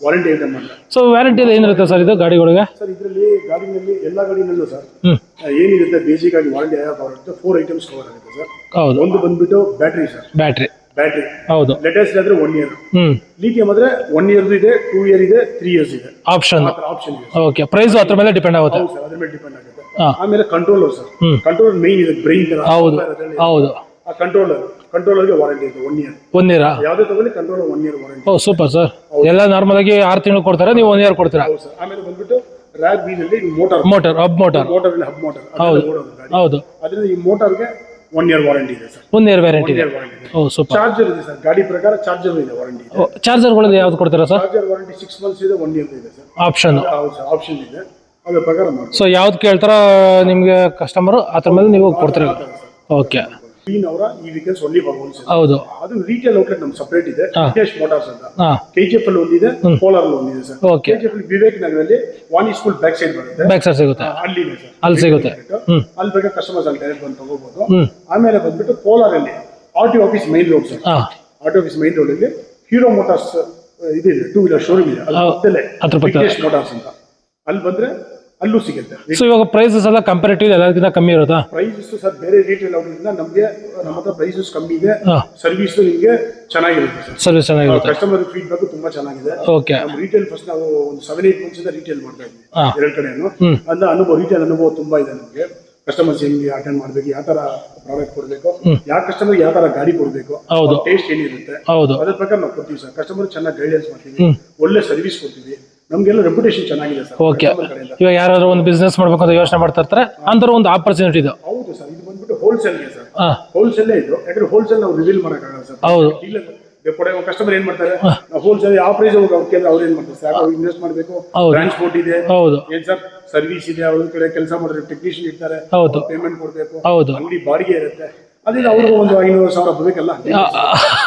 ವಾರಂಟಿ ಐಟಮ್ ಮಾಡಿದ್ರೆ. ಸೊ ವ್ಯಾರಂಟಿ ಎಲ್ಲ ಏನಿರುತ್ತೆ ಸರ್ ಇದು ಗಾಡಿಗಳಿಗೆ? ಸರ್ ಇದರಲ್ಲಿ ಗಾಡಿನಲ್ಲಿ ಎಲ್ಲ ಗಾಡಿನಲ್ಲೂ ಸರ್ ಏನಿರುತ್ತೆ ಬೇಸಿಕ್ ಆಗಿ ವಾರಂಟಿ ಯಾವ ಕವರ್ ಆಗುತ್ತೆ, 4 ಐಟಮ್ಸ್ ಕವರ್ ಆಗುತ್ತೆ ಸರ್. ಹೌದು. ಒಂದು ಬಂದ್ಬಿಟ್ಟು ಬ್ಯಾಟ್ರಿ ಸರ್, ಬ್ಯಾಟ್ರಿ. ಹೌದು. ಲೇಟೆಸ್ಟ್ ಆದ್ರೆ 1 year, ಲಿಥಿಯಂ ಆದ್ರೆ 1 year ಇದೆ, 2 year ಇದೆ, 3 years ಇದೆ. ಆಪ್ಷನ್ ಇದೆ. ಓಕೆ. ಪ್ರೈಸ್ ಅದ್ರ ಮೇಲೆ ಡಿಪೆಂಡ್ ಆಗುತ್ತೆ. ಹೌದು ಸರ್, ಅದ್ರ ಮೇಲೆ ಡಿಪೆಂಡ್ ಆಗುತ್ತೆ. ಆಮೇಲೆ ಕಂಟ್ರೋಲರ್ ಸರ್, ಕಂಟ್ರೋಲರ್ ಮೇನ್ ಇದೆ, ಬ್ರೈನ್ ತರ. ಹೌದು. ಆ ಕಂಟ್ರೋಲರ್ಗೆ ವಾರಂಟಿ ಇದೆ 1 year. 1 year ಯಾವುದೇ ತಗೊಳ್ಳಿ ಕಂಟ್ರೋಲರ್ 1 year ವಾರಂಟಿ. ಓ ಸೂಪರ್ ಸರ್. ಎಲ್ಲ ನಾರ್ಮಲ್ ಆಗಿ 6 ತಿಂಗಳು ಕೊಡ್ತಾರೆ, ನೀವು 1 year ಕೊಡ್ತೀರಾ? ಹೌದು ಸರ್. ಆಮೇಲೆ ಬಂದ್ಬಿಟ್ಟು ರ್ಯಾಕ್ ಬೀನಲ್ಲಿ ಹಬ್ ಮೋಟರ್. ಹೌದು. ಅದರಿಂದ ಈ ಮೋಟರ್ಗೆ 1 year ವಾರಂಟಿ ಇದೆ ಸರ್. 1 year ವ್ಯಾರಂಟಿ ಇದೆ. ಓ ಸೂಪರ್. ಚಾರ್ಜರ್ ಇದೆ ಸರ್, ಗಾಡಿ ಪ್ರಕಾರ ಚಾರ್ಜರ್ ಇದೆ ವಾರಂಟಿ. ಚಾರ್ಜರ್ಗಳು ಯಾವ್ದು ಕೊಡ್ತೀರಾ ಸರ್? ಚಾರ್ಜರ್ ವಾರಂಟಿ 6 months ಇದೆ, 1 year ಇದೆ ಸರ್. ಆಪ್ಷನ್. ಹೌದು ಸರ್, ಆಪ್ಷನ್ ಇದೆ, ಅದ್ರ ಪ್ರಕಾರ ಮಾಡಿ. ಸೊ ಯಾವ್ದು ಕೇಳ್ತಾರ ನಿಮ್ಗೆ ಕಸ್ಟಮರ್, ಅದ್ರ ಮೇಲೆ ನೀವು ಕೊಡ್ತೀರಾ? ಓಕೆ. ಅವರ ಈ ವೆಹಿಕಲ್ಸ್ ಓನ್ಲಿ ಫಾರ್ ಹೋಲ್ಸೇಲ್. ಹೌದು. ಅದು ರಿಟೇಲ್ ಔಟ್ಲೆಟ್ ನಮ್ಗೆ ಸಪ್ರೇಟ್ ಇದೆ, ವಿಘ್ನೇಶ್ ಮೋಟಾರ್ಸ್ ಅಂತ. KGF ಅಲ್ಲಿ ಒಂದಿದೆ, ಕೋಲಾರ್ ಅಲ್ಲಿ ಒಂದಿದೆ ಸರ್. KGF ವಿವೇಕ್ ನಗರಲ್ಲಿ ವಾಣಿ ಸ್ಕೂಲ್ ಬ್ಯಾಕ್ ಸೈಡ್ ಬರುತ್ತೆ, ಬ್ಯಾಕ್ ಸೈಡ್ ಸಿಗುತ್ತೆ, ಅಲ್ಲಿ ಇದೆ ಸರ್. ಅಲ್ಲಿ ಸಿಗುತ್ತೆ. ಅಲ್ಲಿ ಬೇಕಾದ್ರೆ ಕಸ್ಟಮರ್ಸ್ ಅಲ್ಲಿ ಡೈರೆಕ್ಟ್ ಬಂದು ತಗೋಬಹುದು. ಆಮೇಲೆ ಬಂದ್ಬಿಟ್ಟು ಕೋಲಾರಲ್ಲಿ RTO office main road sir, RTO office main road ಅಲ್ಲಿ ಹೀರೋ ಮೋಟಾರ್ಸ್ ಇದೆ, 2 wheeler ಶೋರೂಮ್ ಇದೆ, ಅಲ್ಲಿ ವಿಘ್ನೇಶ್ ಮೋಟಾರ್ಸ್ ಅಂತ. ಅಲ್ಲಿ ಬಂದ್ರೆ ಅಲ್ಲೂ ಸಿಗುತ್ತೆ. ಸೊ ಇವಾಗ ಪ್ರೈಸಸ್ ಎಲ್ಲ ಕಂಪೇರಿಟಿವ್ ಎಲ್ಲದಕ್ಕಿಂತ ಕಮ್ಮಿ ಇರುತ್ತಾ? ಪ್ರೈಸಸ್ ಸರ್ ಬೇರೆ ರಿಟೇಲ್ ಔಟ್ಲೆಟ್ ನಮಗೆ ನಮ್ಮ ಹತ್ರ ಪ್ರೈಸಸ್ ಕಮ್ಮಿ ಇದೆ, ಸರ್ವಿಸ್ ನಿಮಗೆ ಚೆನ್ನಾಗಿರುತ್ತೆ ಸರ್. ಸರ್ವಿಸ್ ಚೆನ್ನಾಗಿರುತ್ತೆ, ಕಸ್ಟಮರ್ ಫೀಡ್ಬ್ಯಾಕ್ ತುಂಬಾ ಚೆನ್ನಾಗಿದೆ. ಓಕೆ. ನಮ್ಮ ರಿಟೇಲ್ ಫಸ್ಟ್ ನಾವು ಒಂದು 7-8 months ಇಂದ ರಿಟೇಲ್ ಮಾಡ್ತಾ ಇದ್ವಿ, 2 ಕಡೆನೂ. ಅಂದ್ರೆ ಅನುಭವ, ರಿಟೇಲ್ ಅನುಭವ ತುಂಬಾ ಇದೆ ನಮಗೆ. ಕಸ್ಟಮರ್ಸ್ ಹೆಂಗೆ ಅಟೆಂಡ್ ಮಾಡಬೇಕು, ಯಾವ ತರ ಪ್ರಾಡಕ್ಟ್ ಕೊಡಬೇಕು, ಯಾವ ಕಸ್ಟಮರ್ ಯಾವ ತರ ಗಾಡಿ ಕೊಡಬೇಕು, ಟೇಸ್ಟ್ ಏನಿರುತ್ತೆ ಅದ್ರ ಪ್ರಕಾರ ನಾವು ಕೊಡ್ತೀವಿ ಸರ್. ಕಸ್ಟಮರ್ ಚೆನ್ನಾಗಿ ಗೈಡೆನ್ಸ್ ಮಾಡ್ತೀವಿ, ಒಳ್ಳೆ ಸರ್ವಿಸ್ ಕೊಡ್ತೀವಿ, ನಮ್ಗೆಲ್ಲ ರೆಪ್ಯುಟೇಷನ್ ಚೆನ್ನಾಗಿದೆ ಸರ್. ಓಕೆ. ಇವಾಗ ಯಾರಾದ್ರೂ ಒಂದು ಬಿಸ್ನೆಸ್ ಮಾಡ್ಬೇಕು ಅಂತ ಯೋಚನೆ ಮಾಡ್ತಾ ಇರ್ತಾರೆ, ಅಂತರ ಒಂದು ಆಪರ್ಚುನಿಟಿ ಇದೆ. ಹೌದು ಸರ್, ಇದು ಬಂದ್ಬಿಟ್ಟು ಹೋಲ್ಸೇಲ್ಗೆ ಸರ್, ಹೋಲ್ಸೇಲೇ ಇದು. ಯಾಕಂದ್ರೆ ಹೋಲ್ಸೇಲ್ ನಾವು ರಿವೀಲ್ ಮಾಡೋಕ್ಕಾಗಲ್ಲ ಸರ್. ಹೌದು. ಕಸ್ಟಮರ್ ಏನ್ ಮಾಡ್ತಾರೆ, ಹೋಲ್ಸೇಲ್ ಯಾವ ಪ್ರೈಸ್ ಹೋಗಿ ಅವ್ರು ಏನ್ ಮಾಡ್ತಾರೆ ಸರ್, ಅವ್ರು ಇನ್ವೆಸ್ಟ್ ಮಾಡಬೇಕು, ಟ್ರಾನ್ಸ್ಪೋರ್ಟ್ ಇದೆ, ಏನ್ ಸರ್ ಸರ್ವಿಸ್ ಇದೆ, ಅವ್ರ ಕಡೆ ಕೆಲಸ ಮಾಡಿದ್ರೆ ಟೆಕ್ನಿಷಿಯನ್ ಇರ್ತಾರೆ, ಪೇಮೆಂಟ್ ಕೊಡ್ಬೇಕು, ಅಂಗಡಿ ಬಾಡಿಗೆ ಇರುತ್ತೆ, ಅದರಿಂದ ಅವ್ರಿಗೂ ಒಂದು 500,000 ಬರಬೇಕಲ್ಲ.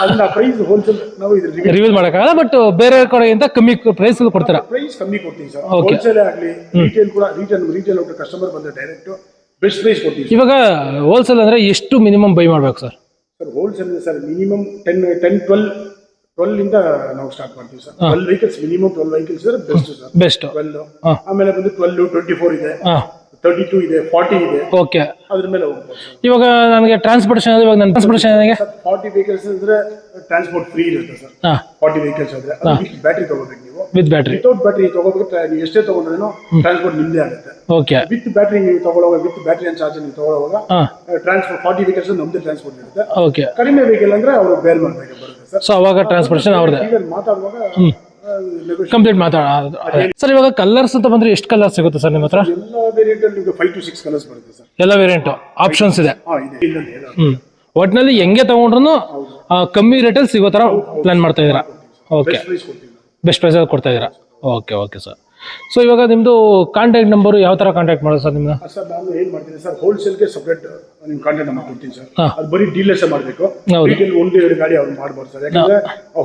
ಅದನ್ನ ಪ್ರೈಸ್ ಹೋಲ್ಸೇಲ್ ನಾವು ರಿವೀಲ್ ಮಾಡಕ್ಕಾಗಲ್ಲ, ಬಟ್ ಬೇರೆ ಕಡೆಯಿಂದ ಕಮ್ಮಿ ಪ್ರೈಸ್ ಕೊಡ್ತಾರೆ. ಪ್ರೈಸ್ ಕಮ್ಮಿ ಕೊಡ್ತೀವಿ ಸರ್, ಹೋಲ್ಸೇಲ್ ಆಗಲಿ ರಿಟೇಲ್ ಕೂಡ. ರಿಟೇಲ್ ಔಟ್ ಕಸ್ಟಮರ್ ಬಂದ್ರೆ ಡೈರೆಕ್ಟ್ ಬೆಸ್ಟ್ ಪ್ರೈಸ್ ಕೊಡ್ತೀವಿ. ಇವಾಗ ಹೋಲ್ಸೇಲ್ ಅಂದ್ರೆ ಎಷ್ಟು ಮಿನಿಮಮ್ ಬೈ ಮಾಡ್ಬೇಕು sir? Sir wholesale sir minimum 10-12 ಇಂದ ನಾವು ಸ್ಟಾರ್ಟ್ ಮಾಡ್ತೀವಿ sir. 12 vehicles minimum, 12 vehicles best sir, best 12. ಆಮೇಲೆ ಬಂದು 12, 24 ಇದೆ, 32 ಇದೆ, 40 ಇದೆ. ಓಕೆ. ಅದ್ರ ಮೇಲೆ ಹೋಗ್ಬೋದು. ಇವಾಗ ನನಗೆ ಟ್ರಾನ್ಸ್ಪೋರ್ಟೇಷನ್, ಇವಾಗ ನನ್ನ ಟ್ರಾನ್ಸ್ಪೋರ್ಟೇಷನ್ ನನಗೆ 40 ವೆಹಿಕಲ್ಸ್ ಇದ್ರೆ ಟ್ರಾನ್ಸ್ಪೋರ್ಟ್ ಫ್ರೀ ಇರುತ್ತೆ ಸರ್. 40 ವೆಹಿಕಲ್ಸ್ ಆದ್ರೆ ವಿತ್ ಬ್ಯಾಟ್ರಿ ತಗೋಬೇಕು ನೀವು. ವಿತ್ ಬ್ಯಾಟ್ರಿ, ವಿತೌಟ್ ಬ್ಯಾಟ್ರಿ ತಗೋಬೇಕು, ನೀವು ಎಷ್ಟೇ ತಗೊಂಡ್ರೇನು ಟ್ರಾನ್ಸ್ಪೋರ್ಟ್ ನಿಮ್ದೇ ಆಗುತ್ತೆ. ಓಕೆ. ವಿತ್ ಬ್ಯಾಟ್ರಿ ನೀವು ತಗೊಳ್ಳುವಾಗ, ವಿತ್ ಬ್ಯಾಟ್ರಿ ಅಂಡ್ ಚಾರ್ಜ್ ನೀವು ತಗೊಳ್ಳುವಾಗ ಟ್ರಾನ್ಸ್ಪೋರ್ಟ್ 40 ವೆಹಿಕಲ್ಸ್ ನಮ್ದೇ ಟ್ರಾನ್ಸ್ಪೋರ್ಟ್ ಇರುತ್ತೆ. ಓಕೆ. ಕಡಿಮೆ ವೆಹಿಕಲ್ ಅಂದ್ರೆ ಅವರು ಬೇರೆ ಮಾಡಬೇಕು ಬರುತ್ತೆ ಸರ್. ಸೊ ಅವಾಗ ಟ್ರಾನ್ಸ್ಪೋರ್ಟೇಷನ್ ಅವ್ರದೇ. ಮಾತಾಡುವಾಗ ಕಂಪ್ಲೀಟ್ ಮಾತಾಡೋದು ಸರ್. ಇವಾಗ ಕಲರ್ಸ್ ಅಂತ ಬಂದ್ರೆ ಎಷ್ಟು ಕಲರ್ ಸಿಗುತ್ತೆ ಸರ್ ನಿಮ್ಮ ಹತ್ರ? ಎಲ್ಲ ವೇರಿಯಂಟ್ ಅಲ್ಲಿ 5 to 6 ಕಲರ್ಸ್ ಬರುತ್ತೆ ಸರ್. ಎಲ್ಲ ವೇರಿಯಂಟ್ ಆಪ್ಷನ್ಸ್ ಇದೆ. ಒಟ್ಟಿನಲ್ಲಿ ಹೆಂಗೆ ತಗೊಂಡ್ರು ಕಮ್ಮಿ ರೇಟಲ್ಲಿ ಸಿಗೋ ತರ ಪ್ಲಾನ್ ಮಾಡ್ತಾ ಇದ್ದೀರಾ? ಓಕೆ ಪ್ರೈಸ್ ಕೊಡ್ತೀವಿ ನಾವು. ಬೆಸ್ಟ್ ಪ್ರೈಸಲ್ಲಿ ಕೊಡ್ತಾ ಇದ್ದೀರಾ. Okay sir. ಸೊ ಇವಾಗ ನಿಮ್ಮದು ಕಾಂಟ್ಯಾಕ್ಟ್ ನಂಬರು ಯಾವ ಥರ ಕಾಂಟ್ಯಾಕ್ಟ್ ಮಾಡೋದು ಸರ್ ನಿಮ್ಮನ್ನ? ಸರ್ ನಾನು ಏನು ಮಾಡ್ತೀನಿ ಸರ್, ಹೋಲ್ಸೇಲ್ಗೆ ಸಪ್ರೇಟ್ ನಿಮ್ಮ ಕಾಂಟ್ಯಾಕ್ಟ್ ನಂಬರ್ ಕೊಡ್ತೀನಿ ಸರ್. ಹಾ. ಅದು ಬರೀ ಡೀಲರ್ಸೇ ಮಾಡಬೇಕು. ಹೌದು. ರಿಟೇಲ್ 1-2 ಗಾಡಿ ಅವ್ರು ಮಾಡ್ಬಾರ್ದು ಸರ್, ಯಾಕಂದ್ರೆ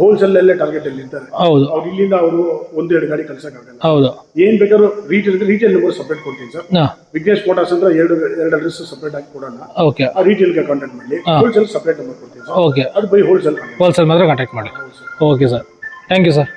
ಹೋಲ್ಸೇಲಲ್ಲೇ ಟಾರ್ಗೆಟ್ ಅಲ್ಲಿ ಇರ್ತಾರೆ. ಹೌದು ಅವ್ರು ಇಲ್ಲಿಂದ ಅವರು 1-2 ಗಾಡಿ ಕಳ್ಸೋಕ್ಕಾಗಲ್ಲ. ಹೌದು. ಏನ್ ಬೇಕಾದ್ರೂ ರಿಟೇಲ್ ನಂಬರ್ ಸಪ್ರೇಟ್ ಕೊಡ್ತೀನಿ ಸರ್. ಹಾಂ ವಿಘ್ನೇಶ್ ಮೋಟಾರ್ಸ್ ಅಂತ ಎರಡು ಅಡ್ರೆಸ್ ಸಪ್ರೇಟ್ ಆಗಿ ಕೊಡೋಣ. ಓಕೆ ಆ ರಿಟೇಲ್ಗೆ ಕಾಂಟ್ಯಾಕ್ಟ್ ಮಾಡಿ. ಹೋಲ್ಸೇಲ್ ಸಪ್ರೇಟ್ ನಂಬರ್ ಕೊಡ್ತೀನಿ ಸರ್. ಓಕೆ ಅದು ಬರೀ ಹೋಲ್ಸೇಲ್. ಹೋಲ್ಸೇಲ್ ಮಾತ್ರ ಕಾಂಟ್ಯಾಕ್ಟ್ ಮಾಡಿ. Okay sir, thank you sir.